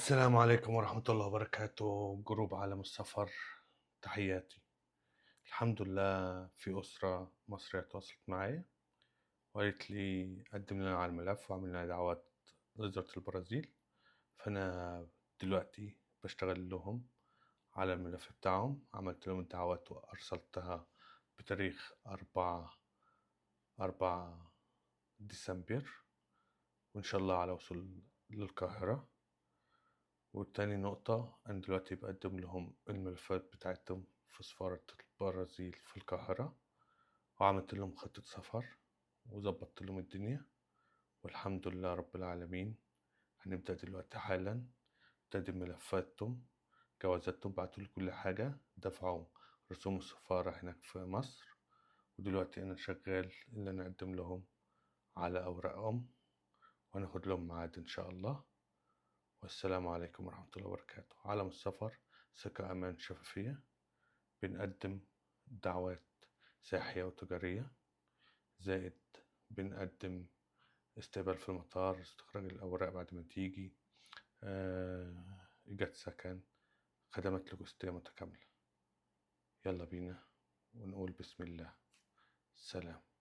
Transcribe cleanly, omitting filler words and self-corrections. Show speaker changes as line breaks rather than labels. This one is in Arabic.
السلام عليكم ورحمة الله وبركاته. جروب عالم السفر، تحياتي. الحمد لله في أسرة مصرية تواصلت معي وقالت لي قدم لنا على الملف وعمل لنا دعوات لوزارة البرازيل. فأنا دلوقتي بشتغل لهم على الملف بتاعهم. عملت لهم الدعوات وأرسلتها بتاريخ 4 ديسمبر، وإن شاء الله على وصول للقاهرة. والتاني نقطة، أنا دلوقتي بقدم لهم الملفات بتاعتهم في سفارة البرازيل في القاهرة، وعملت لهم خطة سفر وظبطت لهم الدنيا، والحمد لله رب العالمين. هنبدأ دلوقتي حالا تقديم ملفاتهم، جوازاتهم، بعتولي كل حاجة، دفعوا رسوم السفارة هناك في مصر. ودلوقتي أنا شغال إن أنا أقدم لهم على أوراقهم، وهناخد لهم ميعاد إن شاء الله. والسلام عليكم ورحمة الله وبركاته. عالم السفر، ثقة، أمان، شفافية. بنقدم دعوات سياحية وتجارية، زائد بنقدم استقبال في المطار، استخراج الأوراق بعد ما تيجي، إيجاد سكن، خدمات لوجستية متكاملة. يلا بينا ونقول بسم الله. سلام.